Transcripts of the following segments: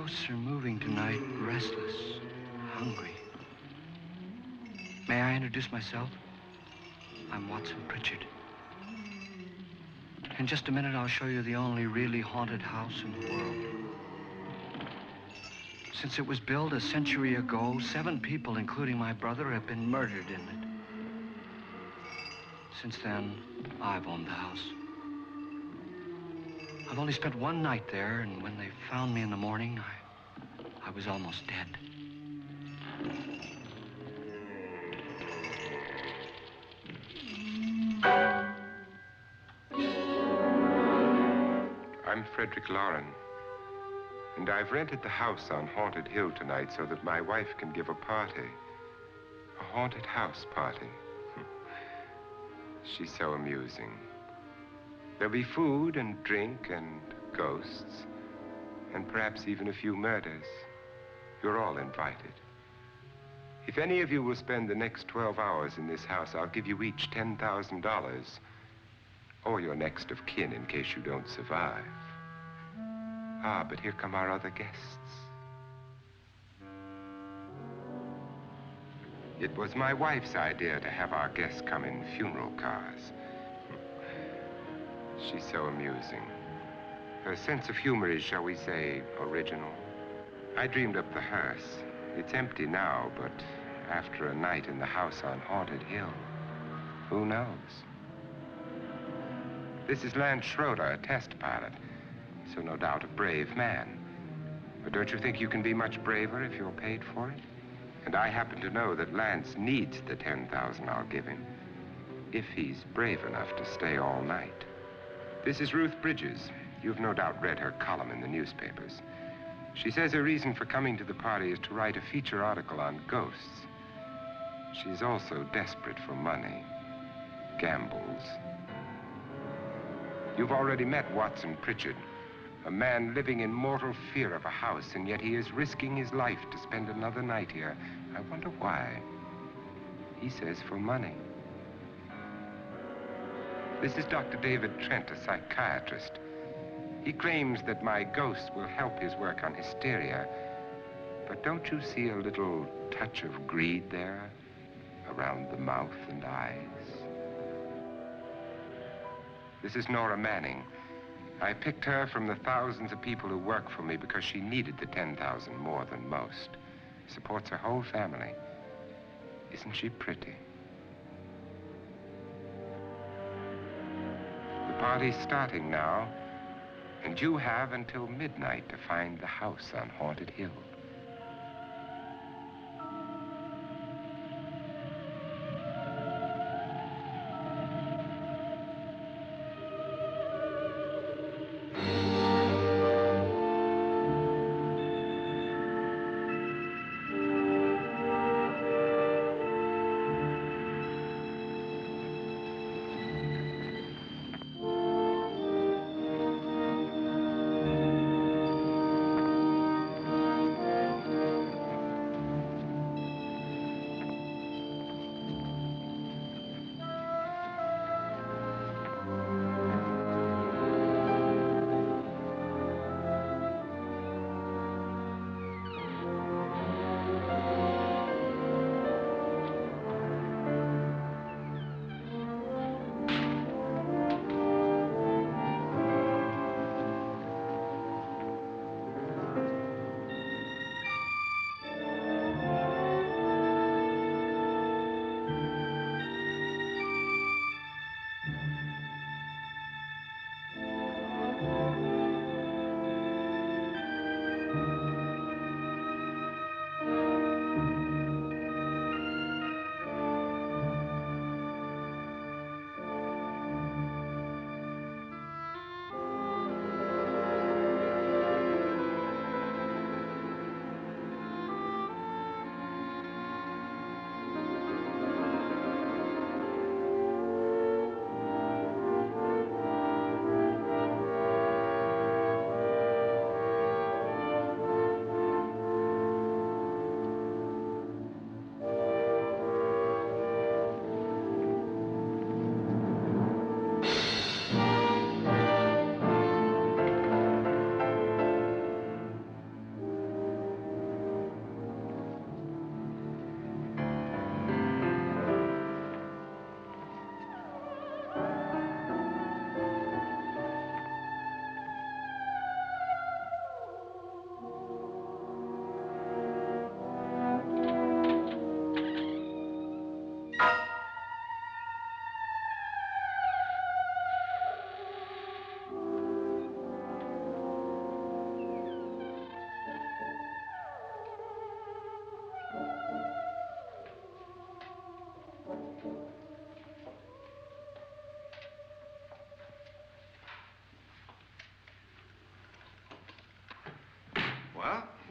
ghosts are moving tonight, restless, hungry. May I introduce myself? I'm Watson Pritchard. In just a minute, I'll show you the only really haunted house in the world. Since it was built a century ago, 7 people, including my brother, have been murdered in it. Since then, I've owned the house. I've only spent one night there, and when they found me in the morning, I was almost dead. I'm Frederick Lauren, and I've rented the house on Haunted Hill tonight so that my wife can give a party. A haunted house party. She's so amusing. There'll be food and drink and ghosts, and perhaps even a few murders. You're all invited. If any of you will spend the next 12 hours in this house, I'll give you each $10,000, or your next of kin in case you don't survive. Ah, but here come our other guests. It was my wife's idea to have our guests come in funeral cars. She's so amusing. Her sense of humor is, shall we say, original. I dreamed up the hearse. It's empty now, but after a night in the house on Haunted Hill, who knows? This is Lance Schroeder, a test pilot, so no doubt a brave man. But don't you think you can be much braver if you're paid for it? And I happen to know that Lance needs the $10,000 I'll give him, if he's brave enough to stay all night. This is Ruth Bridges. You've no doubt read her column in the newspapers. She says her reason for coming to the party is to write a feature article on ghosts. She's also desperate for money, gambles. You've already met Watson Pritchard, a man living in mortal fear of a house, and yet he is risking his life to spend another night here. I wonder why. He says for money. This is Dr. David Trent, a psychiatrist. He claims that my ghost will help his work on hysteria. But don't you see a little touch of greed there around the mouth and eyes? This is Nora Manning. I picked her from the thousands of people who work for me because she needed the $10,000 more than most. Supports her whole family. Isn't she pretty? The party's starting now, and you have until midnight to find the house on Haunted Hill.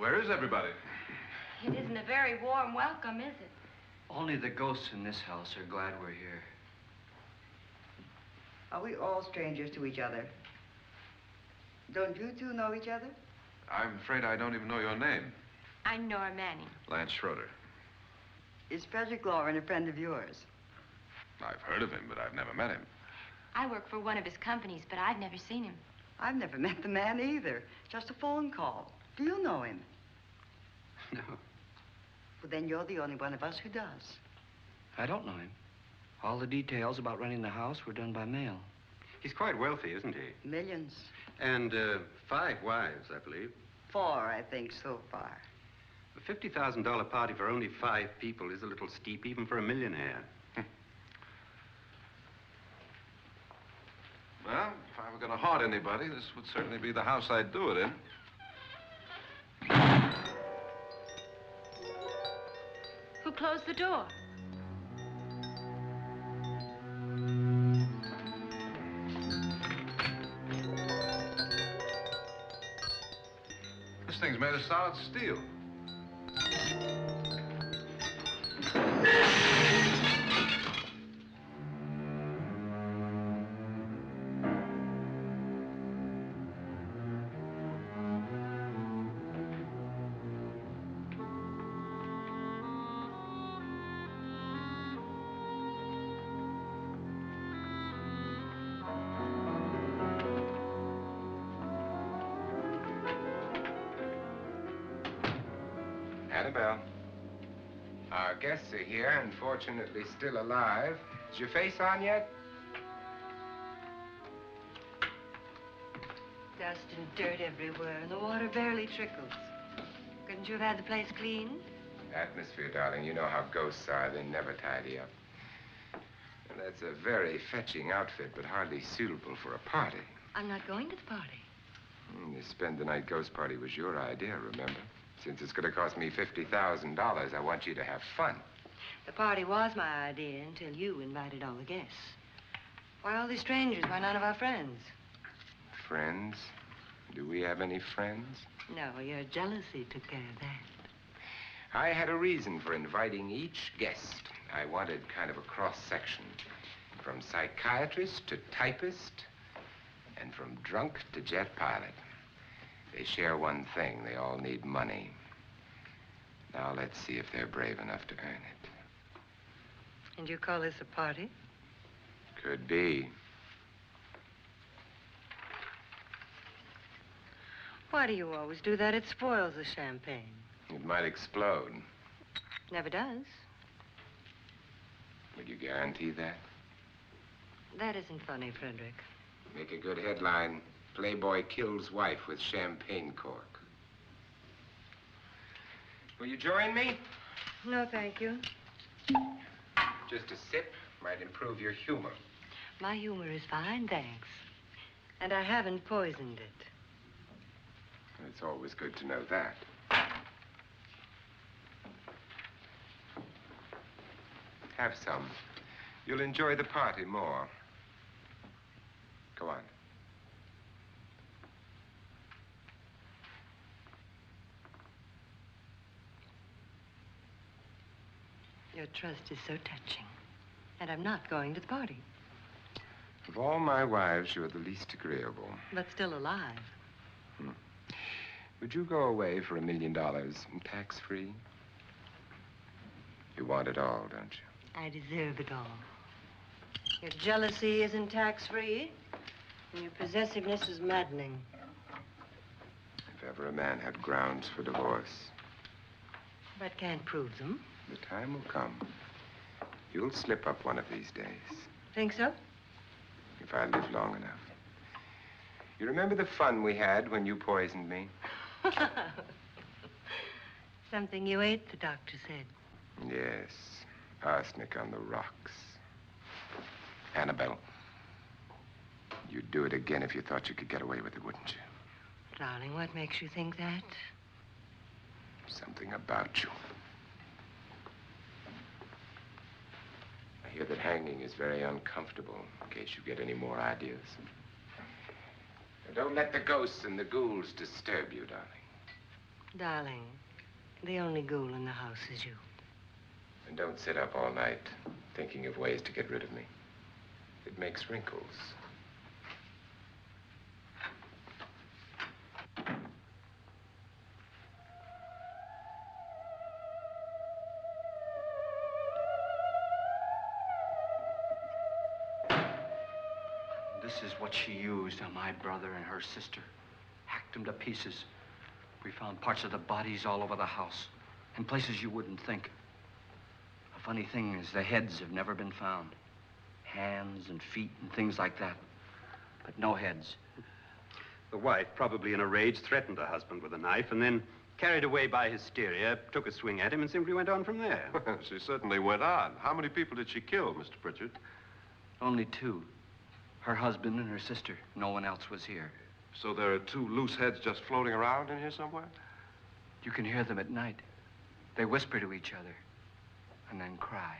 Where is everybody? It isn't a very warm welcome, is it? Only the ghosts in this house are glad we're here. Are we all strangers to each other? Don't you two know each other? I'm afraid I don't even know your name. I'm Nora Manning. Lance Schroeder. Is Frederick Lauren a friend of yours? I've heard of him, but I've never met him. I work for one of his companies, but I've never seen him. I've never met the man either. Just a phone call. Do you know him? No, Well, then you're the only one of us who does. I don't know him. All the details about renting the house were done by mail. He's quite wealthy, isn't he? Millions. And 5 wives, I believe. 4, I think, so far. A $50,000 party for only 5 people is a little steep, even for a millionaire. Well, if I were going to haunt anybody, this would certainly be the house I'd do it in. Who closed the door? This thing's made of solid steel. Annabelle. Our guests are here, unfortunately still alive. Is your face on yet? Dust and dirt everywhere, and the water barely trickles. Couldn't you have had the place cleaned? Atmosphere, darling. You know how ghosts are. They never tidy up. And that's a very fetching outfit, but hardly suitable for a party. I'm not going to the party. The spend-the-night ghost party was your idea, remember? Since it's going to cost me $50,000, I want you to have fun. The party was my idea until you invited all the guests. Why all these strangers? Why none of our friends? Friends? Do we have any friends? No, your jealousy took care of that. I had a reason for inviting each guest. I wanted kind of a cross-section. From psychiatrist to typist, and from drunk to jet pilot. They share one thing. They all need money. Now let's see if they're brave enough to earn it. And you call this a party? Could be. Why do you always do that? It spoils the champagne. It might explode. Never does. Would you guarantee that? That isn't funny, Frederick. Make a good headline. Playboy kills wife with champagne cork. Will you join me? No, thank you. Just a sip might improve your humor. My humor is fine, thanks. And I haven't poisoned it. It's always good to know that. Have some. You'll enjoy the party more. Go on. Your trust is so touching. And I'm not going to the party. Of all my wives, you're the least agreeable. But still alive. Would you go away for $1 million tax-free? You want it all, don't you? I deserve it all. Your jealousy isn't tax-free, and your possessiveness is maddening. If ever a man had grounds for divorce, But can't prove them. the time will come. You'll slip up one of these days, Think so? if I live long enough. You remember the fun we had when you poisoned me? Something you ate, the doctor said. Yes, arsenic on the rocks. Annabelle, you'd do it again if you thought you could get away with it, wouldn't you? Darling, what makes you think that? Something about you. I hear that hanging is very uncomfortable, in case you get any more ideas. Now, don't let the ghosts and the ghouls disturb you, darling. Darling, the only ghoul in the house is you. And don't sit up all night thinking of ways to get rid of me. It makes wrinkles. This is what she used on my brother and her sister. Hacked them to pieces. We found parts of the bodies all over the house, in places you wouldn't think. The funny thing is the heads have never been found. Hands and feet and things like that. But no heads. The wife, probably in a rage, threatened her husband with a knife and then, carried away by hysteria, took a swing at him and simply went on from there. She certainly went on. How many people did she kill, Mr. Pritchard? Only two. Her husband and her sister. No one else was here. So there are two loose heads just floating around in here somewhere? You can hear them at night. They whisper to each other and then cry.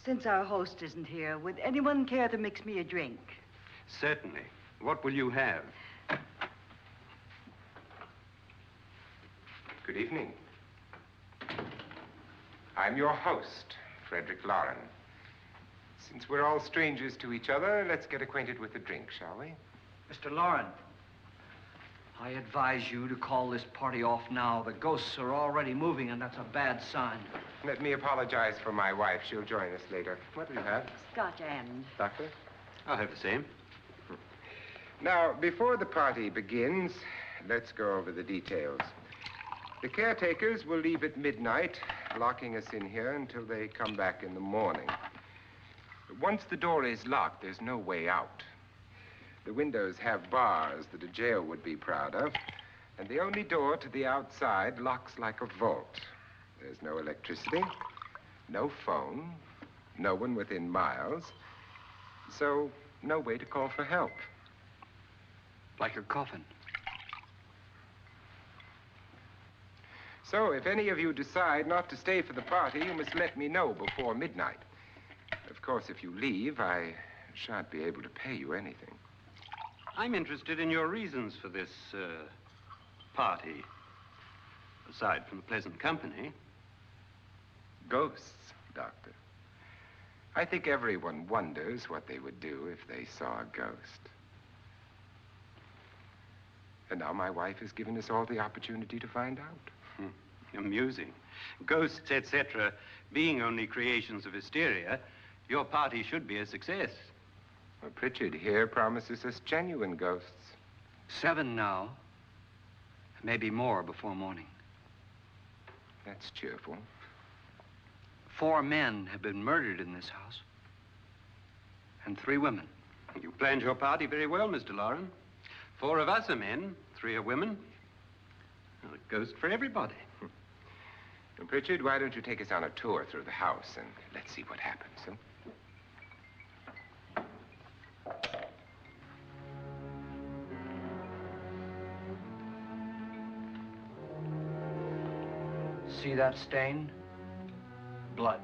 Since our host isn't here, would anyone care to mix me a drink? Certainly. What will you have? Good evening. I'm your host, Frederick Lauren. Since we're all strangers to each other, let's get acquainted with a drink, shall we? Mr. Lauren, I advise you to call this party off now. The ghosts are already moving, and that's a bad sign. Let me apologize for my wife. She'll join us later. What do you have? Scotch and. Doctor? I'll have the same. Now, before the party begins, let's go over the details. The caretakers will leave at midnight, locking us in here until they come back in the morning. Once the door is locked, there's no way out. The windows have bars that a jail would be proud of, and the only door to the outside locks like a vault. There's no electricity, no phone, no one within miles, so no way to call for help. Like a coffin. So if any of you decide not to stay for the party, you must let me know before midnight. Of course, if you leave, I shan't be able to pay you anything. I'm interested in your reasons for this, party. Aside from the pleasant company. Ghosts, Doctor. I think everyone wonders what they would do if they saw a ghost. And now my wife has given us all the opportunity to find out. Amusing. Ghosts, etc., being only creations of hysteria, your party should be a success. Well, Pritchard here promises us genuine ghosts. 7 now. Maybe more before morning. That's cheerful. 4 men have been murdered in this house. And 3 women. You planned your party very well, Mr. Lauren. 4 of us are men, 3 are women. Well, a ghost for everybody. Well, Pritchard, why don't you take us on a tour through the house and let's see what happens, huh? See that stain? Blood.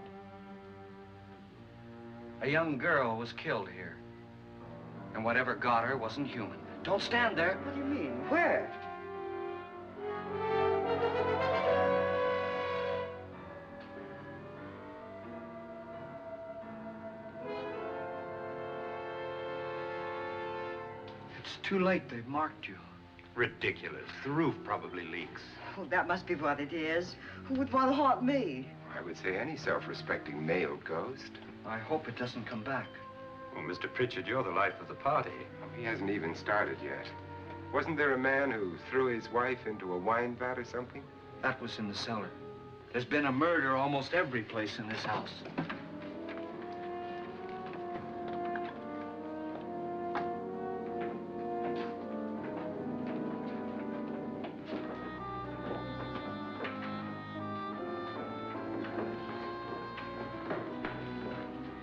A young girl was killed here. And whatever got her wasn't human. Don't stand there. What do you mean? Where? It's too late. They've marked you. Ridiculous. The roof probably leaks. Oh, that must be what it is. Who would want to haunt me? I would say any self-respecting male ghost. I hope it doesn't come back. Well, Mr. Pritchard, you're the life of the party. Oh, he hasn't even started yet. Wasn't there a man who threw his wife into a wine vat or something? That was in the cellar. There's been a murder almost every place in this house.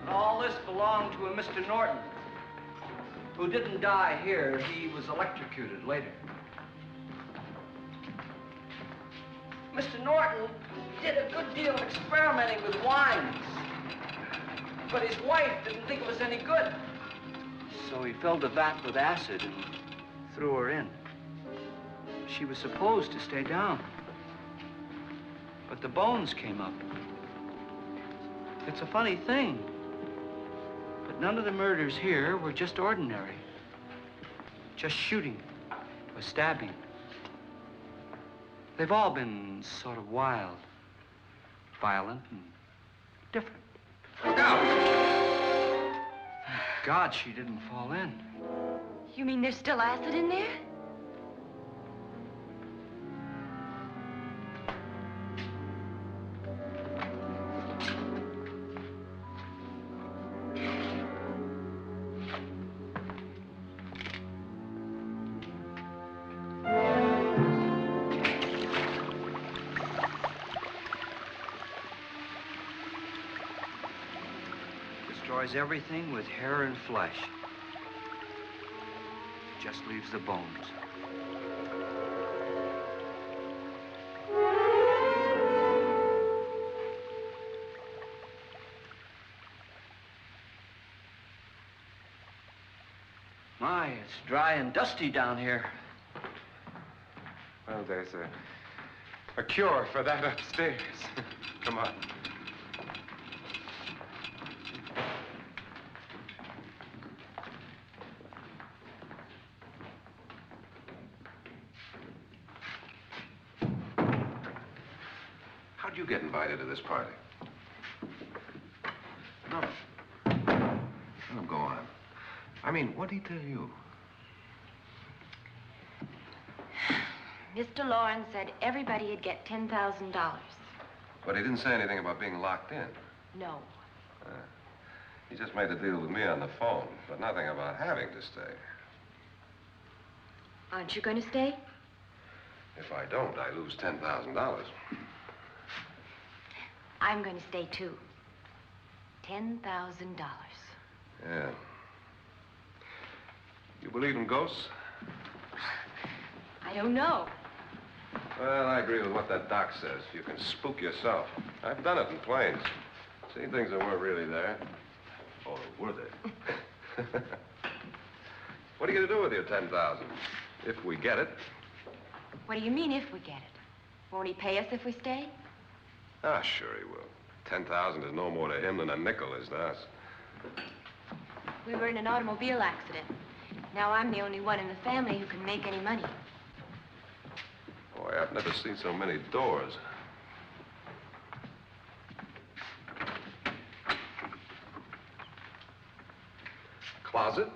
And all this belonged to a Mr. Norton, who didn't die here. He was electrocuted later. Mr. Norton did a good deal of experimenting with wines, but his wife didn't think it was any good. So he filled the vat with acid and threw her in. She was supposed to stay down. But the bones came up. It's a funny thing. But none of the murders here were just ordinary. Just shooting or stabbing. They've all been sort of wild, violent, and different. Look out! Thank God she didn't fall in. You mean there's still acid in there? Destroys everything with hair and flesh. Just leaves the bones. My, it's dry and dusty down here. Well, there's a cure for that upstairs. Come on. How'd you get invited to this party? No. No, go on. I mean, what did he tell you? Mr. Lawrence said everybody'd get $10,000. But he didn't say anything about being locked in. No. He just made a deal with me on the phone, but nothing about having to stay. Aren't you going to stay? If I don't, I lose $10,000. I'm going to stay, too. $10,000. Yeah. You believe in ghosts? I don't know. Well, I agree with what that doc says. You can spook yourself. I've done it in planes. Seen things that weren't really there. Or were they? What are you going to do with your $10,000? If we get it. What do you mean, if we get it? Won't he pay us if we stay? Ah, sure he will. 10,000 is no more to him than a nickel is to us. We were in an automobile accident. Now I'm the only one in the family who can make any money. Boy, I've never seen so many doors. Closet?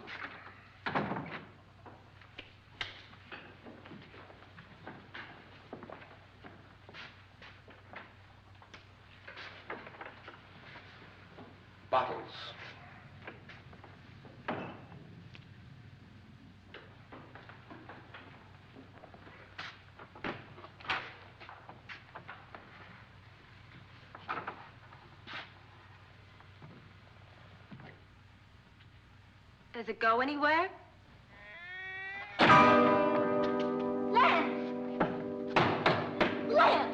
Bottles. Does it go anywhere? Lance! Lance!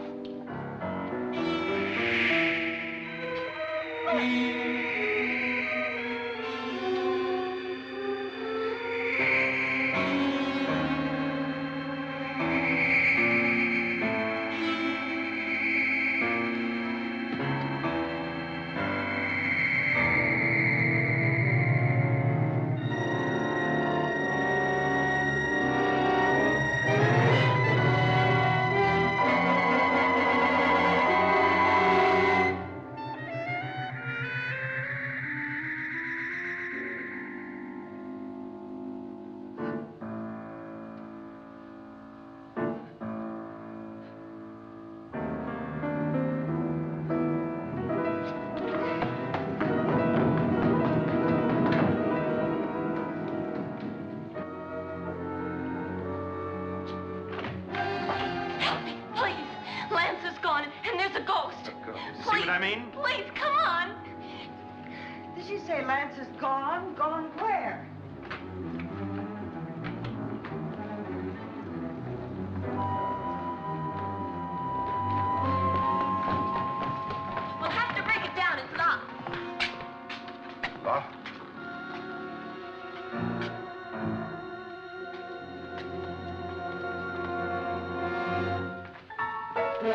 See what I mean? Please, come on. Did she say Lance is gone? Gone where? We'll have to break it down. It's locked. Locked? You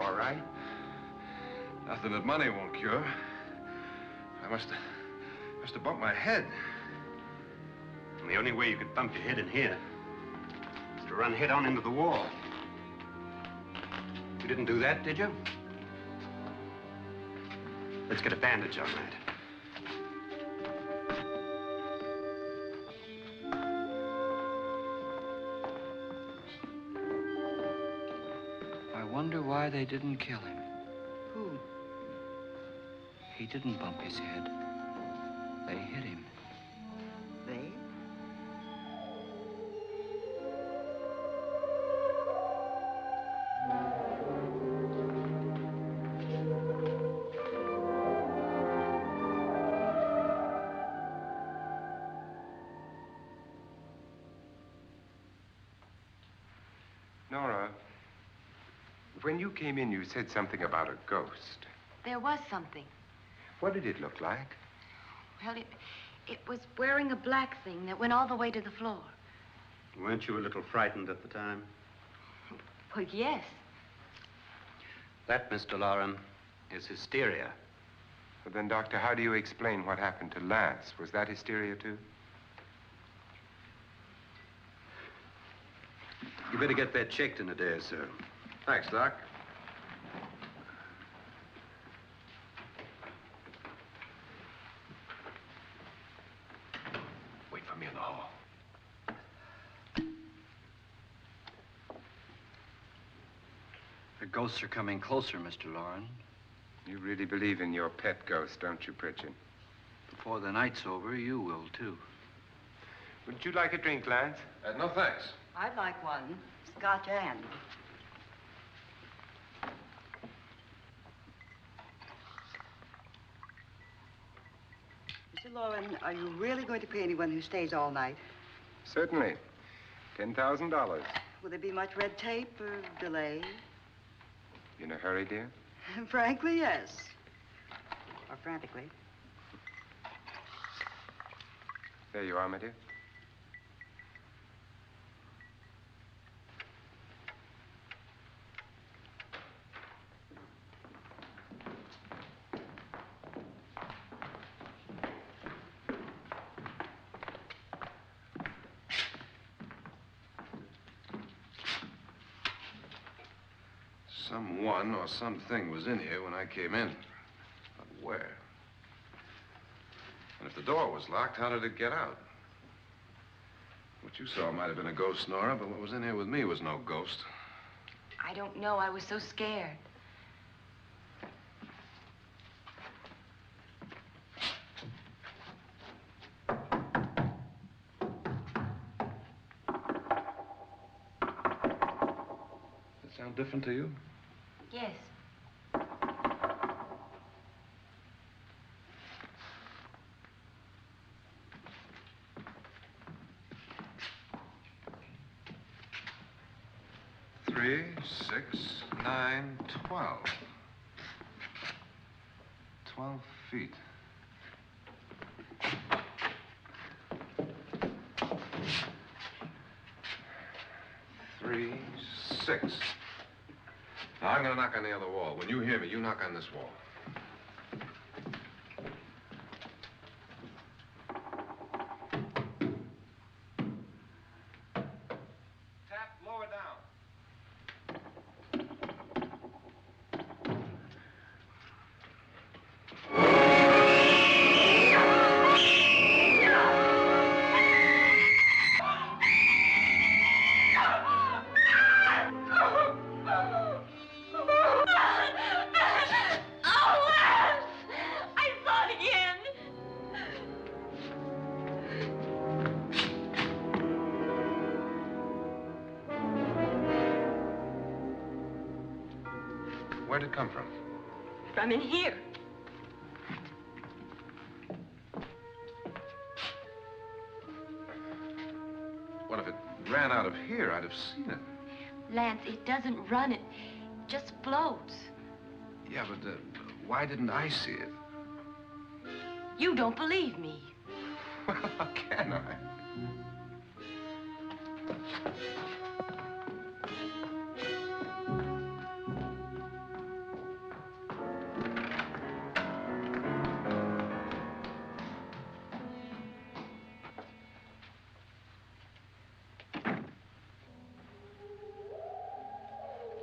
all right? Nothing that money won't cure. I must have bumped my head. And the only way you could bump your head in here is to run head on into the wall. You didn't do that, did you? Let's get a bandage on that. I wonder why they didn't kill him. Who? He didn't bump his head. They hit him. They? Nora, when you came in, you said something about a ghost. There was something. What did it look like? Well, it was wearing a black thing that went all the way to the floor. Weren't you a little frightened at the time? Well, yes. That, Mr. Loren, is hysteria. Well, then, Doctor, how do you explain what happened to Lance? Was that hysteria, too? You better get that checked in a day or so. Thanks, Doc. Wait for me in the hall. The ghosts are coming closer, Mr. Loren. You really believe in your pet ghost, don't you, Pritchard? Before the night's over, you will, too. Would you like a drink, Lance? No, thanks. I'd like one. Scotch and. Mr. Loren, are you really going to pay anyone who stays all night? Certainly. $10,000. Will there be much red tape or delay? In a hurry, dear? Frankly, yes. Or frantically. There you are, my dear. Someone or something was in here when I came in. But where? And if the door was locked, how did it get out? What you saw might have been a ghost, Nora, but what was in here with me was no ghost. I don't know. I was so scared. Does it sound different to you? Yes. Three, 6, 9, 12. 12 feet. Three, 6. Now, I'm gonna knock on the other wall. When you hear me, you knock on this wall. Tap lower down. Where'd it come from? From in here. What if it ran out of here? I'd have seen it. Lance, it doesn't run. It just floats. Yeah, but why didn't I see it? You don't believe me. Well, how can I?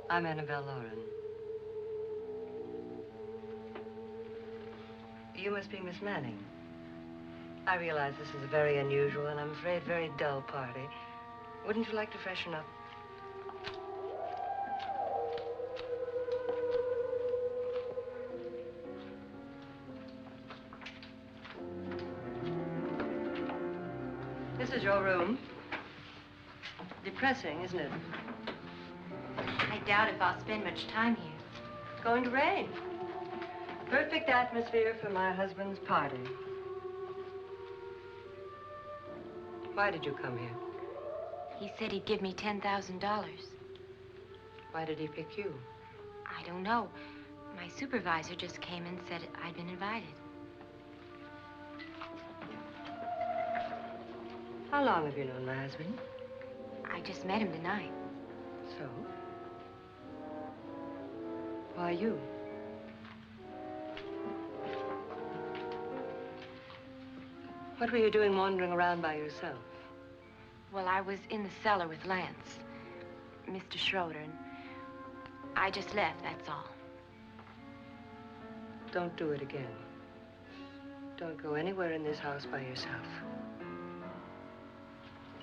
I'm Annabelle Lauren. You must be Miss Manning. I realize this is a very unusual and I'm afraid very dull party. Wouldn't you like to freshen up? This is your room. Depressing, isn't it? I doubt if I'll spend much time here. It's going to rain. Perfect atmosphere for my husband's party. Why did you come here? He said he'd give me $10,000. Why did he pick you? I don't know. My supervisor just came and said I'd been invited. How long have you known my husband? I just met him tonight. So? Why you? What were you doing wandering around by yourself? Well, I was in the cellar with Lance, Mr. Schroeder, and I just left, that's all. Don't do it again. Don't go anywhere in this house by yourself.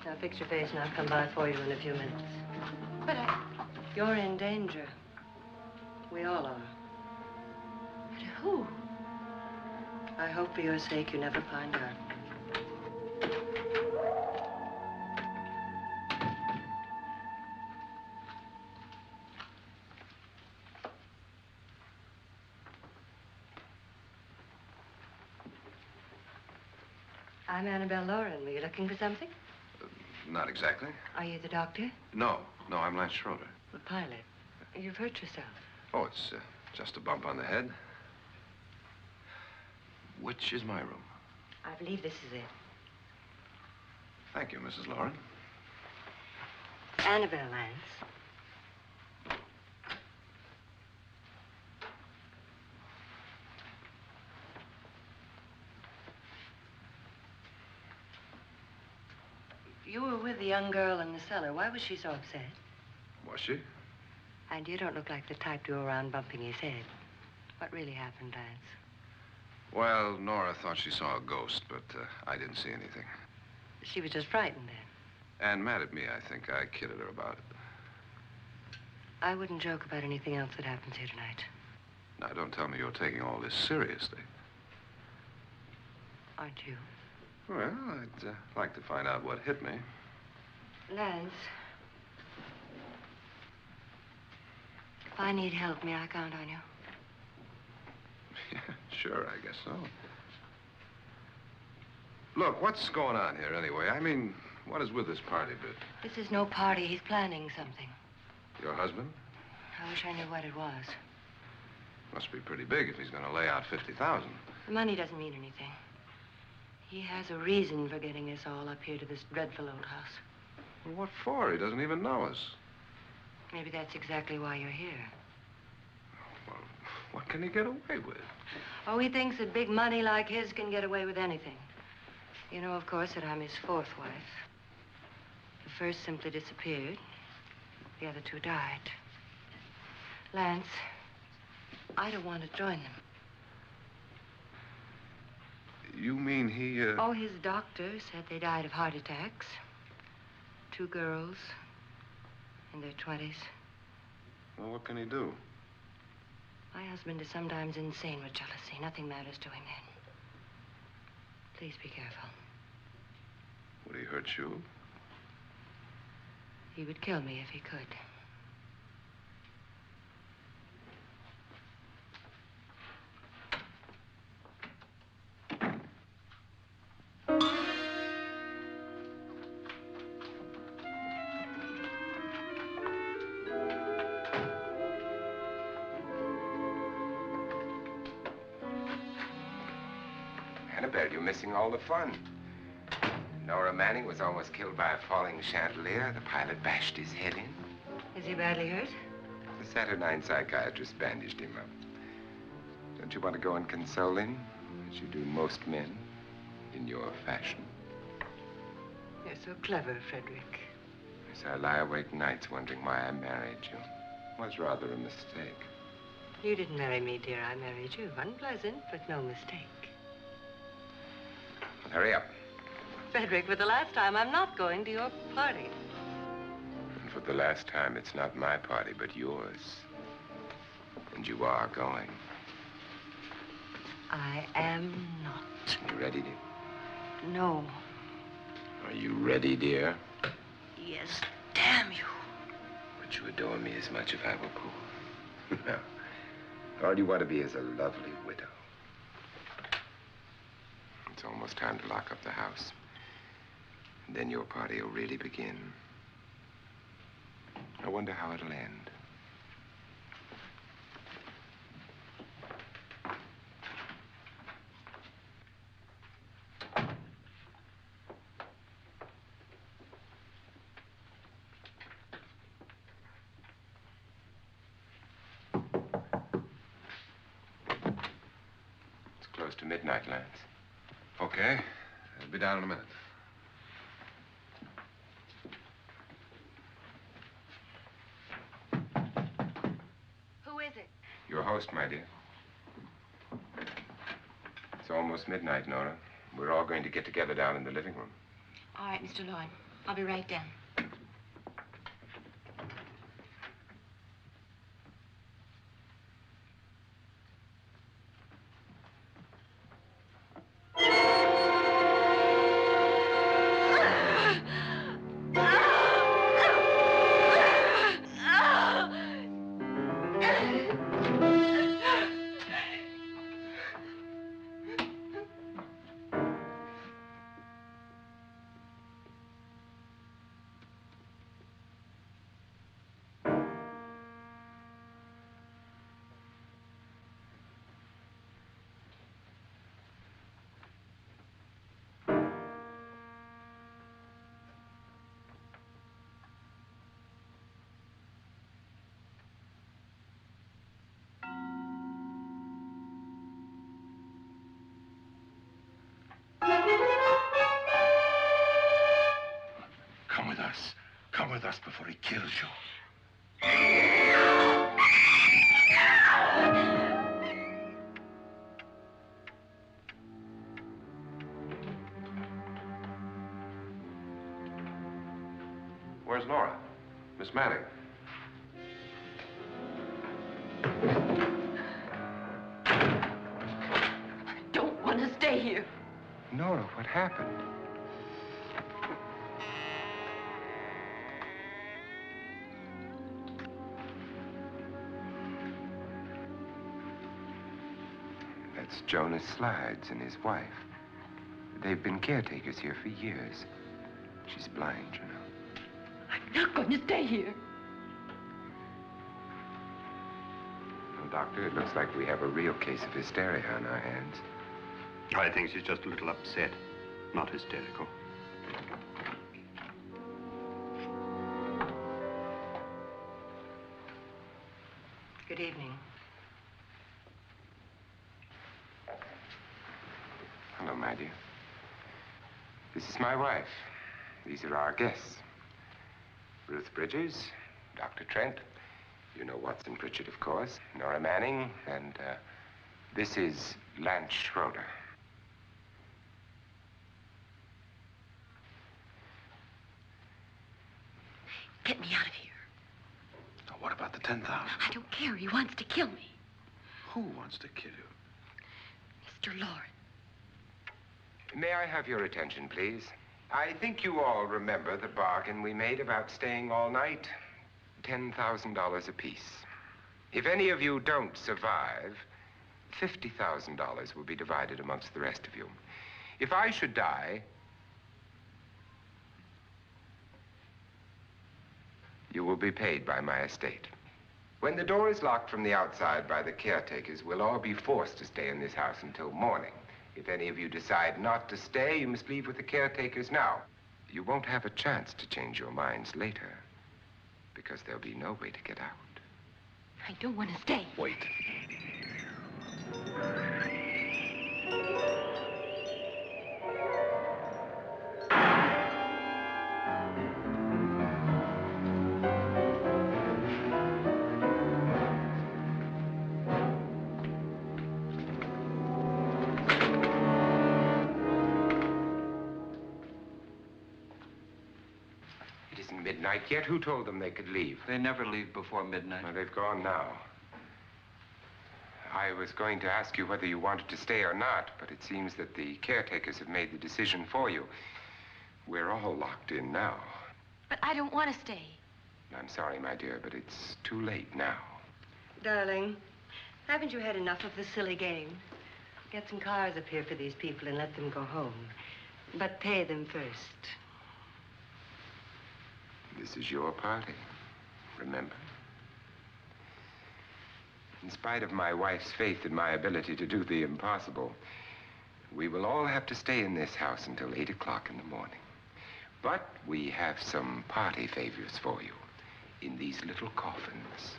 Now fix your face and I'll come by for you in a few minutes. But You're in danger. We all are. But who? I hope for your sake you never find out. I'm Annabelle Lauren. Were you looking for something? Not exactly. Are you the doctor? No, I'm Lance Schroeder. The pilot. You've hurt yourself. Oh, it's just a bump on the head. Which is my room? I believe this is it. Thank you, Mrs. Lauren. Annabelle Lance. You were with the young girl in the cellar. Why was she so upset? Was she? And you don't look like the type to go around bumping his head. What really happened, Lance? Well, Nora thought she saw a ghost, but I didn't see anything. She was just frightened then. And mad at me, I think. I kidded her about it. I wouldn't joke about anything else that happens here tonight. Now, don't tell me you're taking all this seriously. Aren't you? Well, I'd like to find out what hit me. Lance. If I need help, may I count on you? Yeah, sure, I guess so. Look, what's going on here anyway? I mean, what is with this party bit? This is no party. He's planning something. Your husband? I wish I knew what it was. Must be pretty big if he's going to lay out 50,000. The money doesn't mean anything. He has a reason for getting us all up here to this dreadful old house. Well, what for? He doesn't even know us. Maybe that's exactly why you're here. Well, what can he get away with? Oh, he thinks that big money like his can get away with anything. You know, of course, that I'm his fourth wife. The first simply disappeared. The other two died. Lance, I don't want to join them. You mean he, Oh, his doctor said they died of heart attacks. 2 girls in their 20s. Well, what can he do? My husband is sometimes insane with jealousy. Nothing matters to him then. Please be careful. Would he hurt you? He would kill me if he could. Annabelle, you're missing all the fun. Nora Manning was almost killed by a falling chandelier. The pilot bashed his head in. Is he badly hurt? The Saturnine psychiatrist bandaged him up. Don't you want to go and console him, as you do most men, in your fashion? You're so clever, Frederick. Yes, I lie awake nights wondering why I married you. It was rather a mistake. You didn't marry me, dear. I married you. Unpleasant, but no mistake. Well, hurry up. Frederick, for the last time, I'm not going to your party. And for the last time, it's not my party, but yours. And you are going. I am not. You ready, dear? No. Are you ready, dear? Yes, damn you. Would you adore me as much if I were poor? No. All you want to be is a lovely widow. It's almost time to lock up the house. And then your party will really begin. I wonder how it'll end. It's close to midnight, Lance. Okay. I'll be down in a minute. Who is it? Your host, my dear. It's almost midnight, Nora. We're all going to get together down in the living room. All right, Mr. Lloyd. I'll be right down. Come with us. Come with us before he kills you. Where's Laura? Miss Manning. I don't want to stay here. Nora, what happened? That's Jonas Slides and his wife. They've been caretakers here for years. She's blind, you know. I'm not going to stay here. Well, Doctor, it looks like we have a real case of hysteria on our hands. I think she's just a little upset, not hysterical. Good evening. Hello, my dear. This is my wife. These are our guests. Ruth Bridges, Dr. Trent. You know Watson Pritchard, of course. Nora Manning, and this is Lance Schroeder. Get me out of here. Now, what about the 10,000? I don't care. He wants to kill me. Who wants to kill you? Mr. Lawrence. May I have your attention, please? I think you all remember the bargain we made about staying all night. $10,000 apiece. If any of you don't survive, $50,000 will be divided amongst the rest of you. If I should die, you will be paid by my estate. When the door is locked from the outside by the caretakers, we'll all be forced to stay in this house until morning. If any of you decide not to stay, you must leave with the caretakers now. You won't have a chance to change your minds later. because there'll be no way to get out. I don't want to stay. Wait. It isn't midnight yet. Who told them they could leave? They never leave before midnight. Well, they've gone now. I was going to ask you whether you wanted to stay or not, but it seems that the caretakers have made the decision for you. We're all locked in now. But I don't want to stay. I'm sorry, my dear, but it's too late now. Darling, haven't you had enough of the silly game? Get some cars up here for these people and let them go home. But pay them first. This is your party, remember? In spite of my wife's faith in my ability to do the impossible, we will all have to stay in this house until 8 o'clock in the morning. But we have some party favors for you in these little coffins.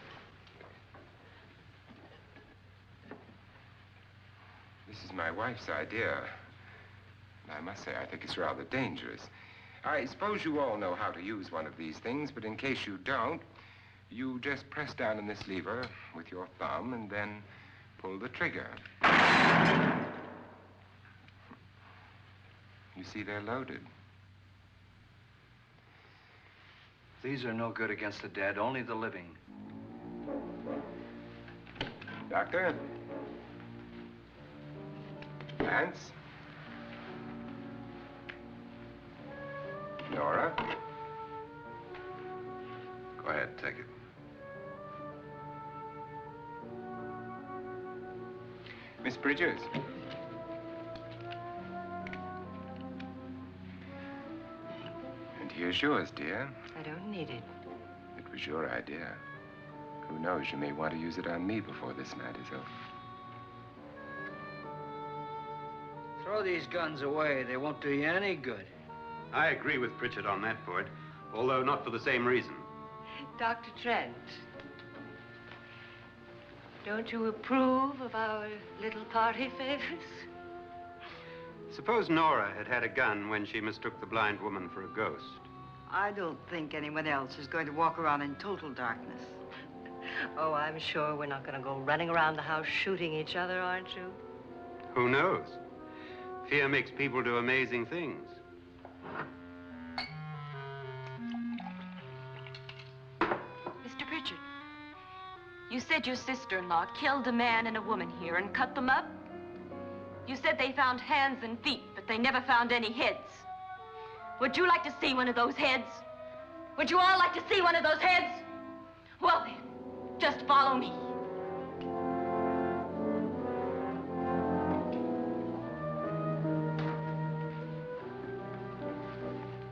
This is my wife's idea. And I must say, I think it's rather dangerous. I suppose you all know how to use one of these things, but in case you don't, you just press down on this lever with your thumb and then pull the trigger. You see, they're loaded. These are no good against the dead, only the living. Doctor? Lance? Nora? Go ahead, take it. Miss Bridges? And here's yours, dear. I don't need it. It was your idea. Who knows, you may want to use it on me before this night is over. Throw these guns away. They won't do you any good. I agree with Pritchard on that point, although not for the same reason. Dr. Trent, don't you approve of our little party favors? Suppose Nora had had a gun when she mistook the blind woman for a ghost. I don't think anyone else is going to walk around in total darkness. Oh, I'm sure we're not going to go running around the house shooting each other, aren't you? Who knows? Fear makes people do amazing things. Mr. Pritchard, you said your sister-in-law killed a man and a woman here and cut them up? You said they found hands and feet, but they never found any heads. Would you like to see one of those heads? Would you all like to see one of those heads? Well then, just follow me.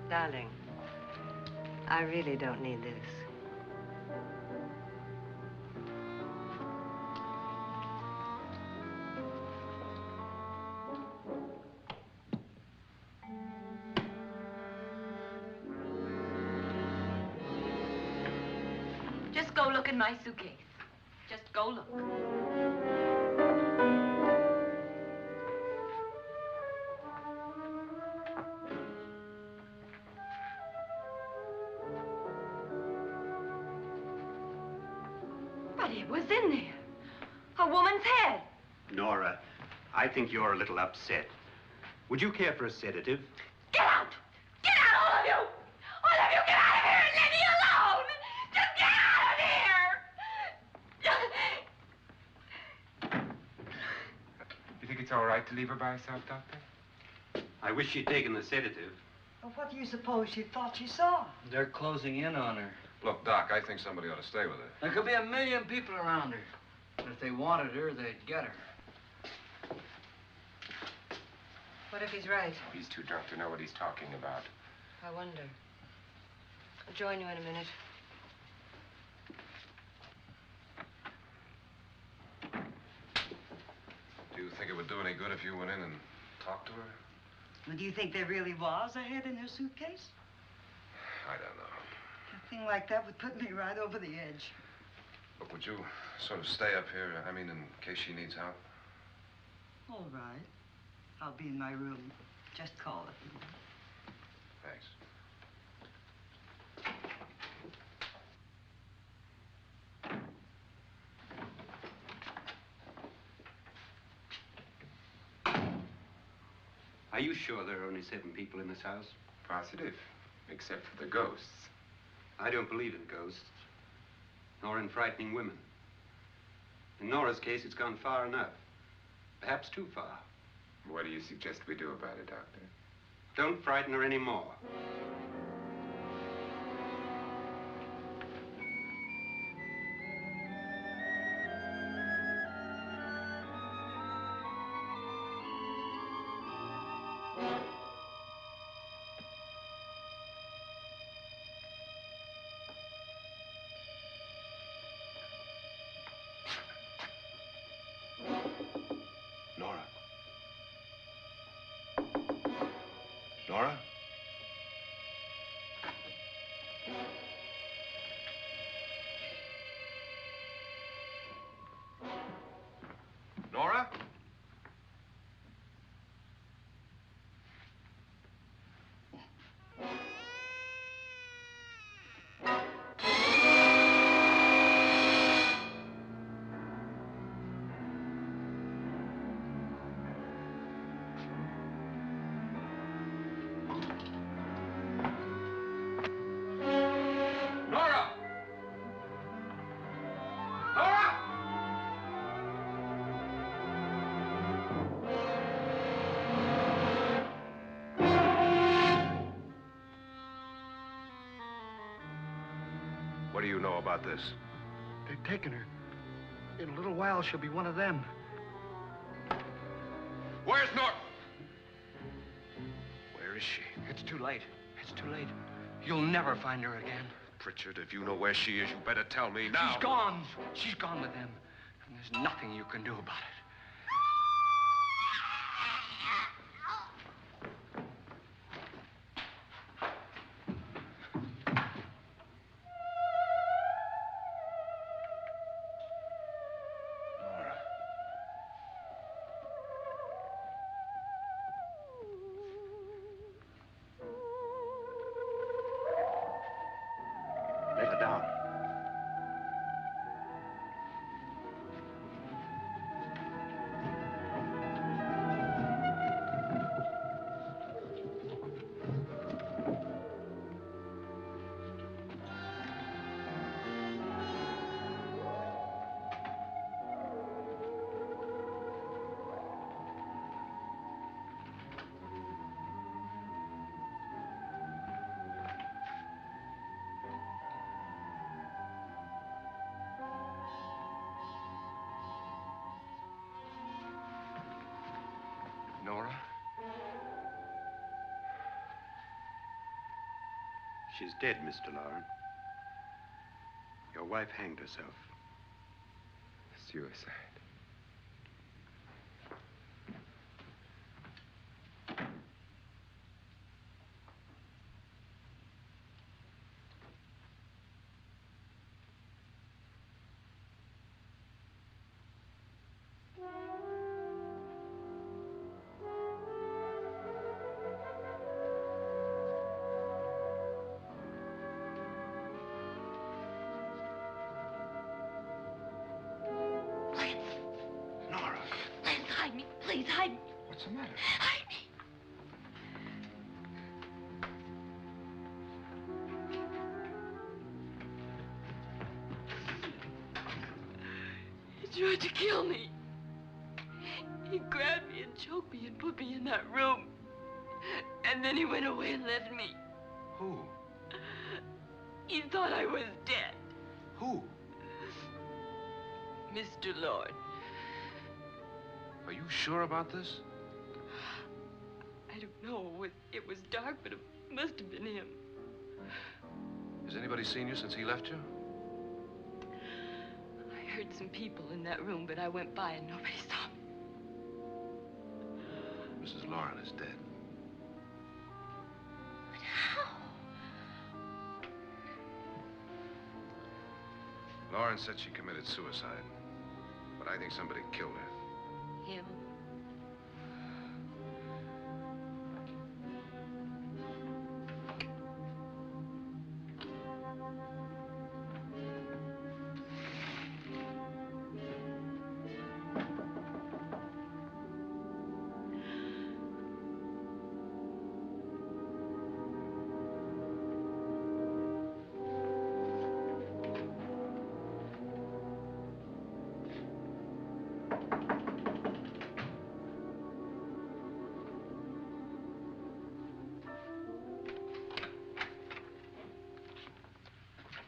Darling, I really don't need this. Just go look in my suitcase. Just go look. But it was in there. A woman's head. Nora, I think you're a little upset. Would you care for a sedative? Get out! Get out, all of you! All of you, get out of here and leave me alone! Just get out of here! You think it's all right to leave her by herself, Doctor? I wish she'd taken the sedative. Well, what do you suppose she thought she saw? They're closing in on her. Look, Doc, I think somebody ought to stay with her. There could be 1 million people around her. But if they wanted her, they'd get her. What if he's right? He's too drunk to know what he's talking about. I wonder. I'll join you in a minute. Do you think it would do any good if you went in and talked to her? Well, do you think there really was a head in her suitcase? I don't know. Anything like that would put me right over the edge. Look, would you sort of stay up here, I mean, in case she needs help? All right. I'll be in my room. Just call it. Thanks. Are you sure there are only 7 people in this house? Positive, except for the ghosts. I don't believe in ghosts, nor in frightening women. In Nora's case, it's gone far enough. Perhaps too far. What do you suggest we do about it, Doctor? Don't frighten her anymore. Nora? Nora? Nora? Nora! Nora! What do you know about this? They've taken her. In a little while, she'll be one of them. Where's Nora? Where is she? It's too late. It's too late. You'll never find her again. Pritchard, if you know where she is, you better tell me now. She's gone. She's gone with them. And there's nothing you can do about it. Nora. Let her down. Nora? She's dead, Mr. Lauren. Your wife hanged herself. Suicide. Nora, Lance, hide me. Please, hide me. what's the matter? Hide me. He tried to kill me. He grabbed me and choked me and put me in that room. And then he went away and left me. Who? He thought I was dead. Who? Mr. Lord. Are you sure about this? I don't know. It was dark, but it must have been him. Has anybody seen you since he left you? I heard some people in that room, but I went by and nobody saw me. Mrs. Lauren is dead. But how? Lauren said she committed suicide, but I think somebody killed her. Him?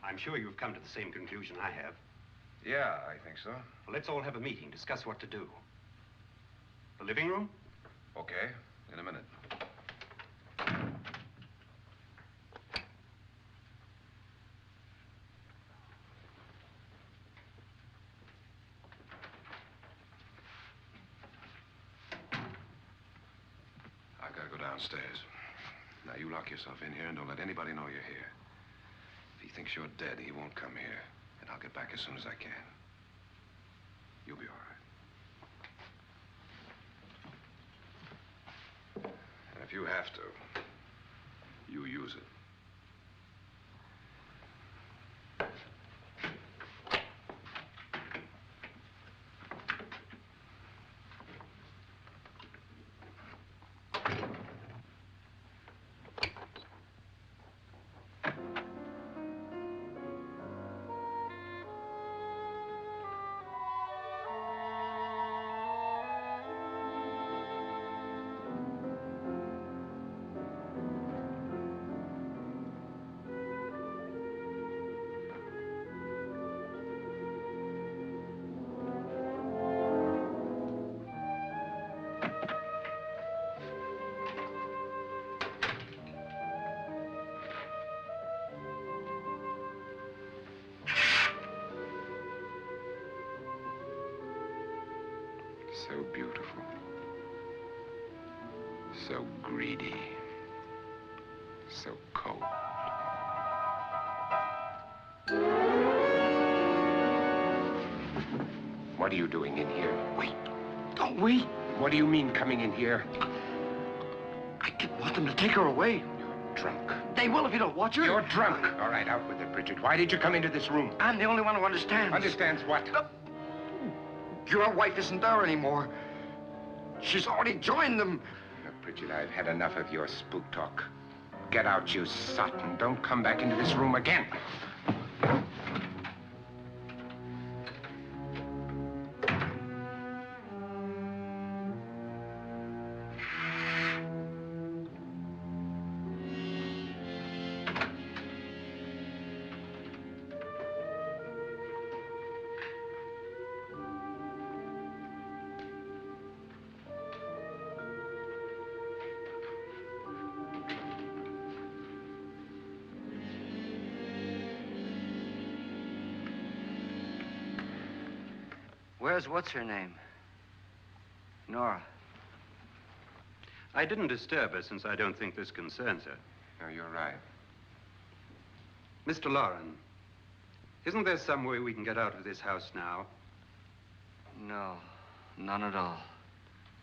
I'm sure you've come to the same conclusion I have. Yeah, I think so. Well, let's all have a meeting, discuss what to do. The living room? Okay, in a minute. I gotta go downstairs. Now, you lock yourself in here and don't let anybody know you're here. If he thinks you're dead, he won't come here. And I'll get back as soon as I can. You'll be all right. And if you have to, you use it. So beautiful. So greedy. So cold. What are you doing in here? Wait. Don't wait. What do you mean coming in here? I didn't want them to take her away. You're drunk. They will if you don't watch her. You're drunk. All right, out with it, Bridget. Why did you come into this room? I'm the only one who understands. Understands what? Your wife isn't there anymore. She's already joined them. Now, Bridget, I've had enough of your spook talk. Get out, you sot, and don't come back into this room again. Where's what's-her-name? Nora. I didn't disturb her since I don't think this concerns her. No, you're right. Mr. Loren, isn't there some way we can get out of this house now? No, none at all.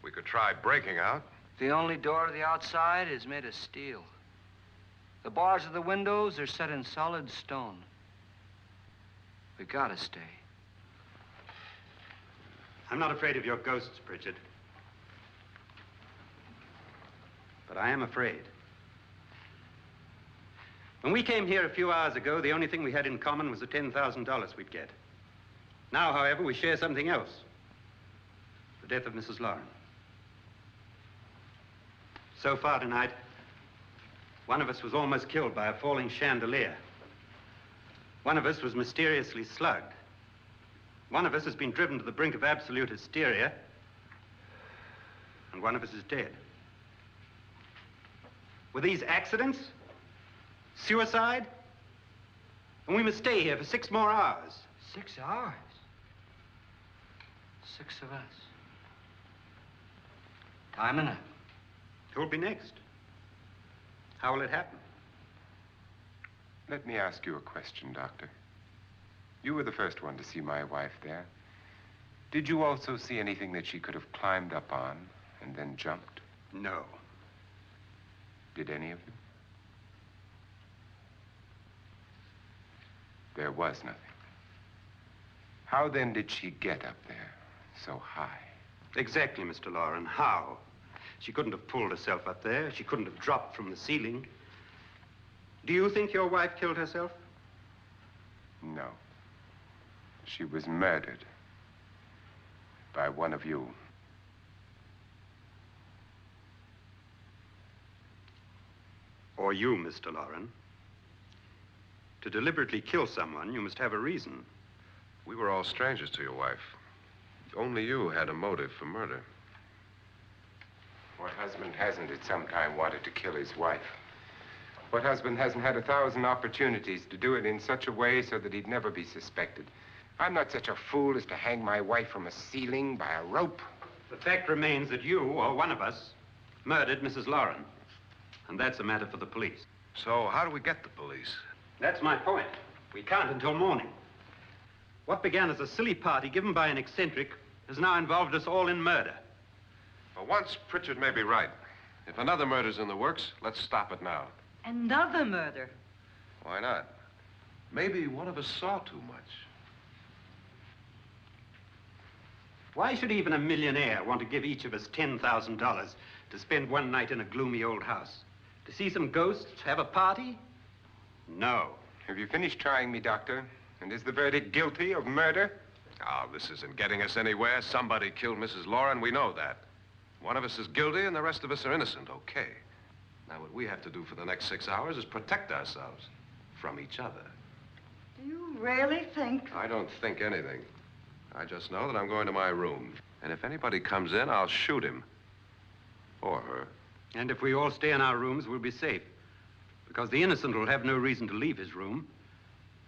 We could try breaking out. The only door to the outside is made of steel. The bars of the windows are set in solid stone. We gotta stay. I'm not afraid of your ghosts, Bridget. But I am afraid. When we came here a few hours ago, the only thing we had in common was the $10,000 we'd get. Now, however, we share something else. The death of Mrs. Loren. So far tonight, one of us was almost killed by a falling chandelier. One of us was mysteriously slugged. One of us has been driven to the brink of absolute hysteria, and one of us is dead. Were these accidents? Suicide? And we must stay here for 6 more hours. 6 hours? 6 of us. Time enough. Who'll be next? How will it happen? Let me ask you a question, Doctor. You were the first one to see my wife there. Did you also see anything that she could have climbed up on and then jumped? No. Did any of you? There was nothing. How then did she get up there so high? Exactly, Mr. Loren. How? She couldn't have pulled herself up there. She couldn't have dropped from the ceiling. Do you think your wife killed herself? No. She was murdered by one of you. Or you, Mr. Loren. To deliberately kill someone, you must have a reason. We were all strangers to your wife. Only you had a motive for murder. What husband hasn't at some time wanted to kill his wife? What husband hasn't had 1,000 opportunities to do it in such a way so that he'd never be suspected? I'm not such a fool as to hang my wife from a ceiling by a rope. The fact remains that you, or one of us, murdered Mrs. Loren. And that's a matter for the police. So how do we get the police? That's my point. We can't until morning. What began as a silly party given by an eccentric has now involved us all in murder. For once, Pritchard may be right. If another murder's in the works, let's stop it now. Another murder? Why not? Maybe one of us saw too much. Why should even a millionaire want to give each of us $10,000 to spend one night in a gloomy old house? To see some ghosts, have a party? No. Have you finished trying me, Doctor? And is the verdict guilty of murder? Oh, this isn't getting us anywhere. Somebody killed Mrs. Loren. We know that. One of us is guilty and the rest of us are innocent. Okay. Now, what we have to do for the next 6 hours is protect ourselves from each other. Do you really think? I don't think anything. I just know that I'm going to my room. And if anybody comes in, I'll shoot him. Or her. And if we all stay in our rooms, we'll be safe. Because the innocent will have no reason to leave his room.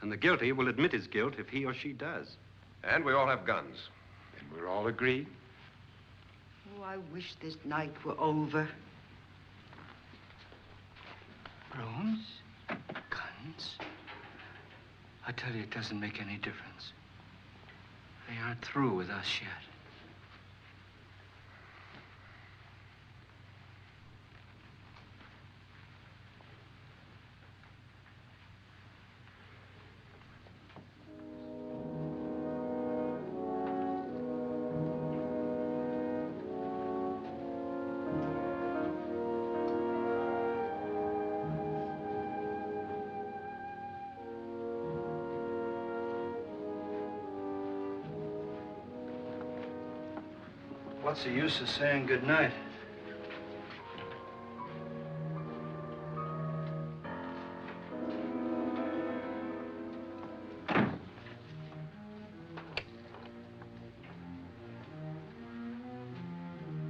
And the guilty will admit his guilt if he or she does. And we all have guns. And we're all agreed? Oh, I wish this night were over. Brooms? Guns? I tell you, it doesn't make any difference. They aren't through with us yet. What's the use of saying goodnight?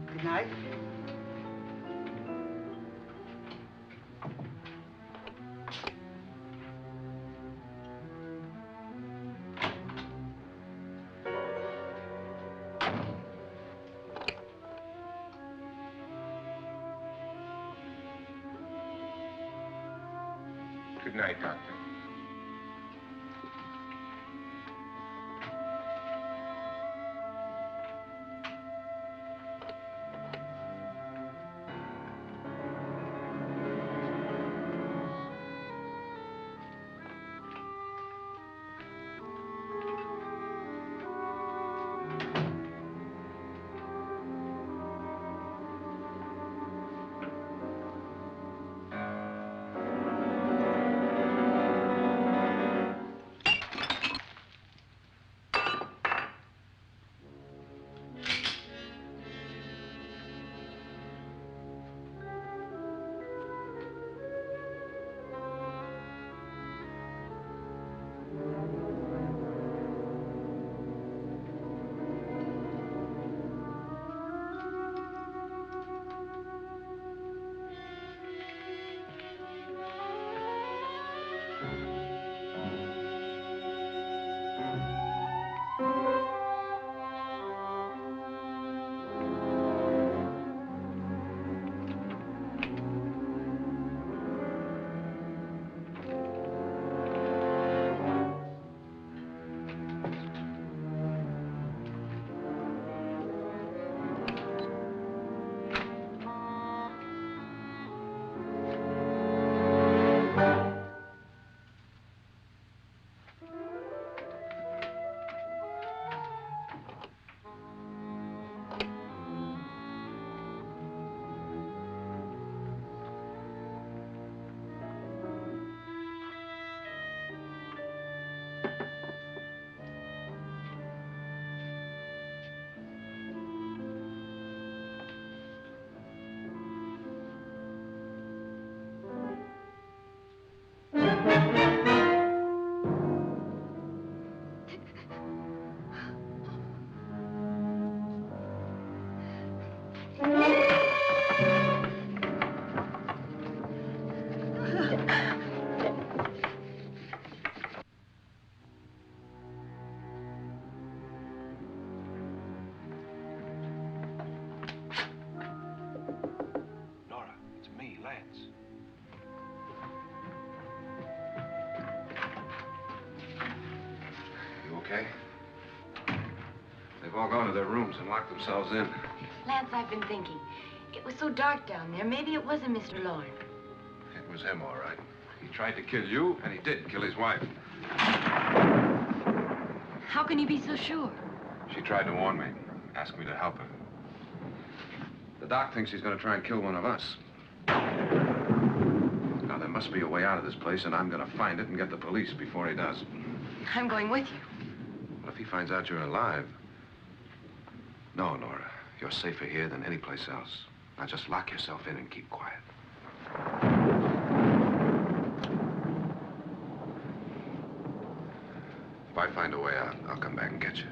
Good night. Good night, Doctor. Nora, it's me, Lance. You okay? They've all gone to their rooms and locked themselves in. Lance, I've been thinking. It was so dark down there. Maybe it wasn't Mr. Lorne. It was him, all right. He tried to kill you, and he did kill his wife. How can you be so sure? She tried to warn me, asked me to help her. The doc thinks he's going to try and kill one of us. Now, there must be a way out of this place, and I'm going to find it and get the police before he does. I'm going with you. What if he finds out you're alive? No, Nora. You're safer here than any place else. Now, just lock yourself in and keep quiet. If I find a way out, I'll come back and get you.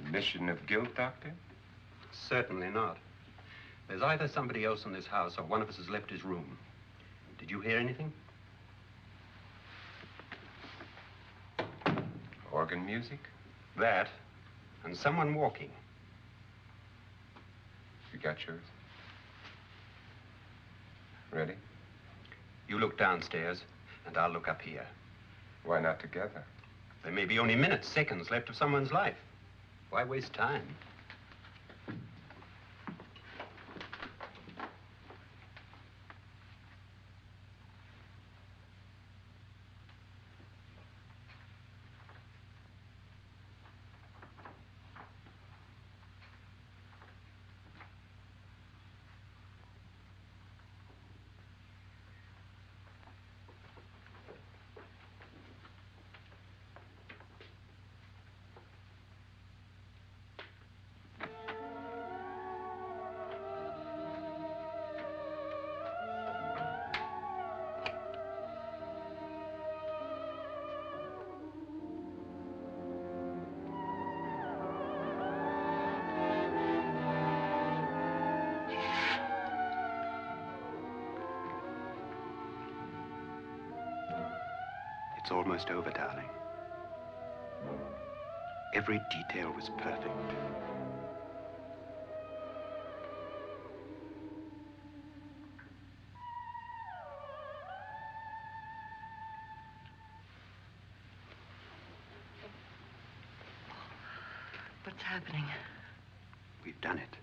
Admission of guilt, Doctor? Certainly not. There's either somebody else in this house or one of us has left his room. Did you hear anything? Organ music? That, and someone walking. You got yours? Ready? You look downstairs, and I'll look up here. Why not together? There may be only minutes, seconds left of someone's life. Why waste time? It's almost over, darling. Every detail was perfect. What's happening? We've done it.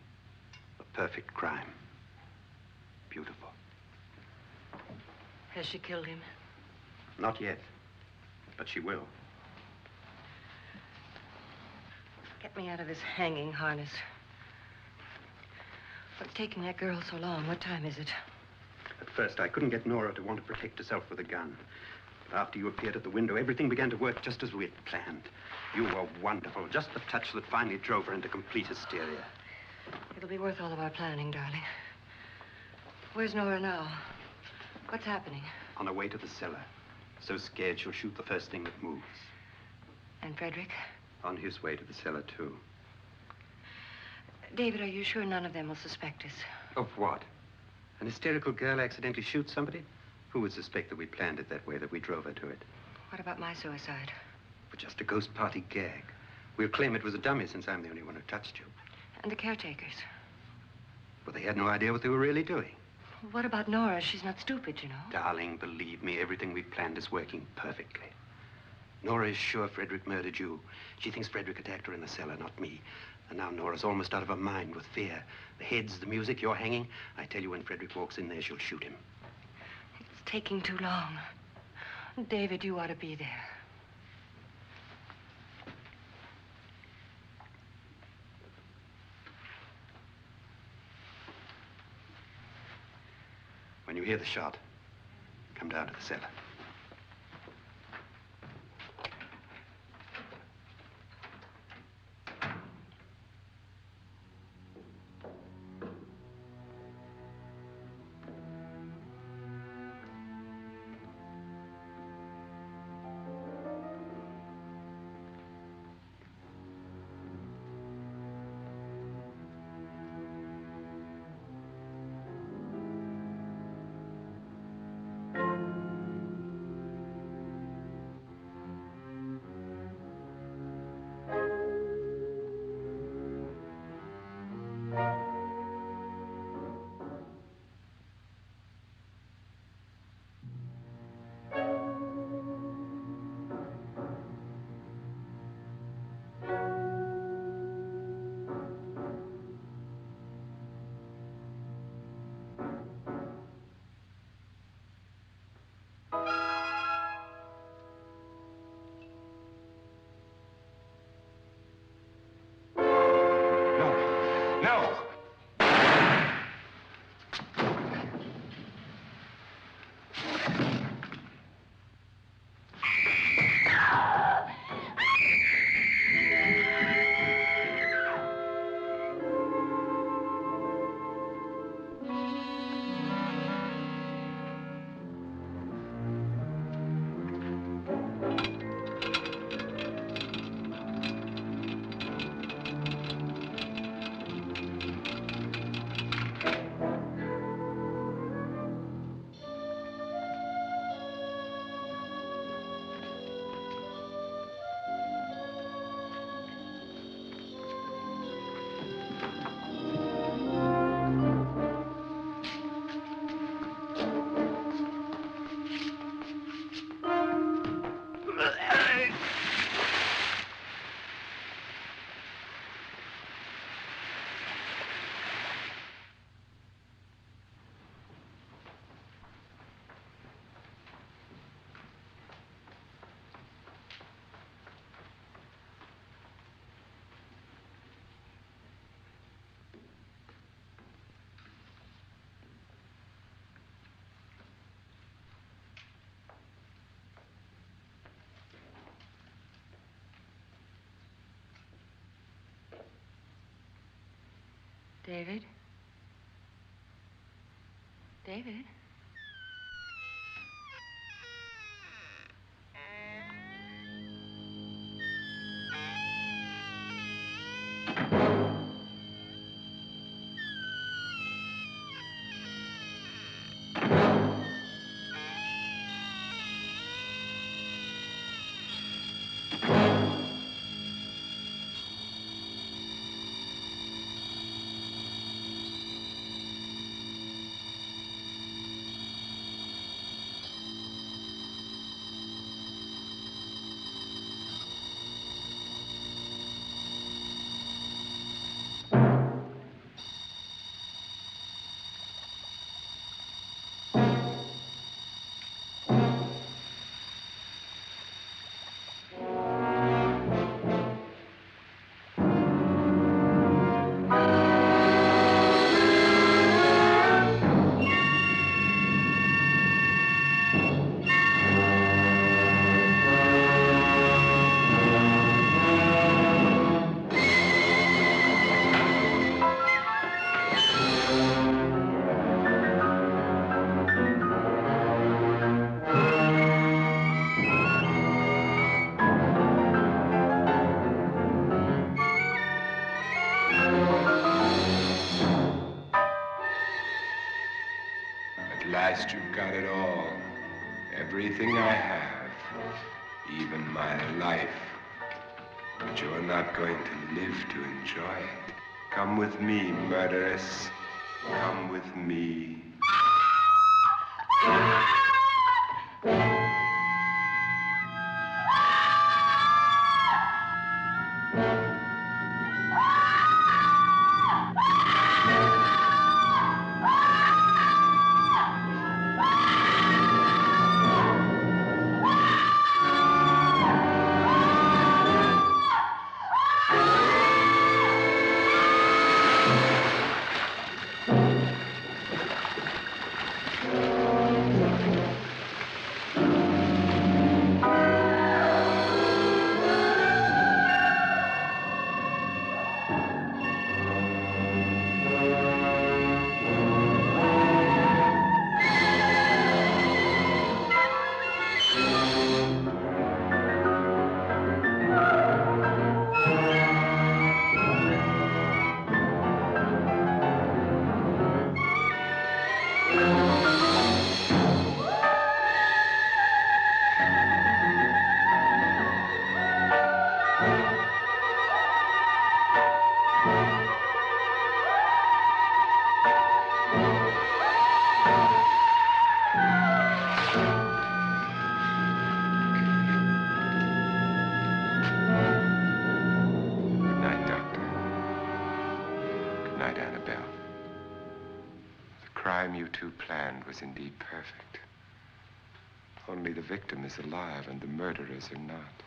A perfect crime. Beautiful. Has she killed him? Not yet, but she will. Get me out of this hanging harness. What's taking that girl so long? What time is it? At first, I couldn't get Nora to want to protect herself with a gun. But after you appeared at the window, everything began to work just as we had planned. You were wonderful. Just the touch that finally drove her into complete hysteria. It'll be worth all of our planning, darling. Where's Nora now? What's happening? On her way to the cellar. So scared she'll shoot the first thing that moves. And Frederick? On his way to the cellar, too. David, are you sure none of them will suspect us? Of what? An hysterical girl accidentally shoots somebody? Who would suspect that we planned it that way, that we drove her to it? What about my suicide? But just a ghost party gag. We'll claim it was a dummy since I'm the only one who touched you. And the caretakers? Well, they had no idea what they were really doing. What about Nora? She's not stupid, you know. Darling, believe me, everything we planned is working perfectly. Nora is sure Frederick murdered you. She thinks Frederick attacked her in the cellar, not me. And now Nora's almost out of her mind with fear. The heads, the music, you're hanging. I tell you, when Frederick walks in there, she'll shoot him. It's taking too long. David, you ought to be there. When you hear the shot, come down to the cellar. No! David? David? At last you've got it all. Everything I have. Even my life. But you're not going to live to enjoy it. Come with me, murderess. Come with me. You two planned was indeed perfect. Only the victim is alive and the murderers are not.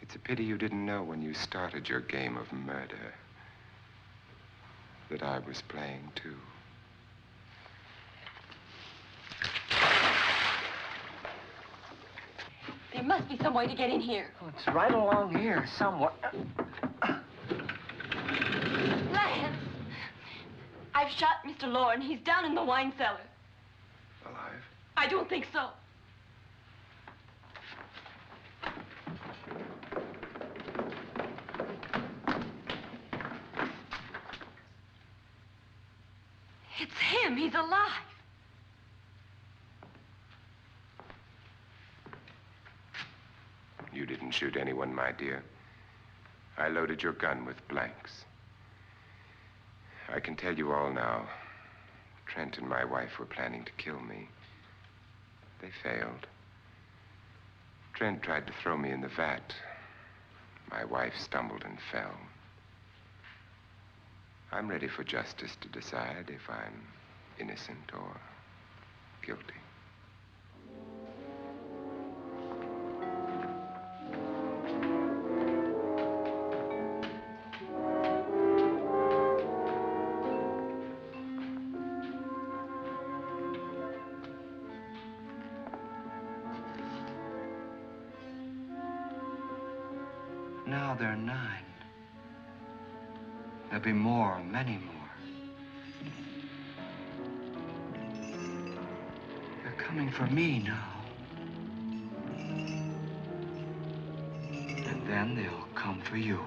It's a pity you didn't know when you started your game of murder that I was playing too. There must be some way to get in here. Oh, it's right along here somewhere. Lance! I've shot Mr. Loren. He's down in the wine cellar. Alive? I don't think so. It's him. He's alive. You didn't shoot anyone, my dear. I loaded your gun with blanks. I can tell you all now. Trent and my wife were planning to kill me. They failed. Trent tried to throw me in the vat. My wife stumbled and fell. I'm ready for justice to decide if I'm innocent or guilty. Now they're 9. There'll be more, many more. They're coming for me now. And then they'll come for you.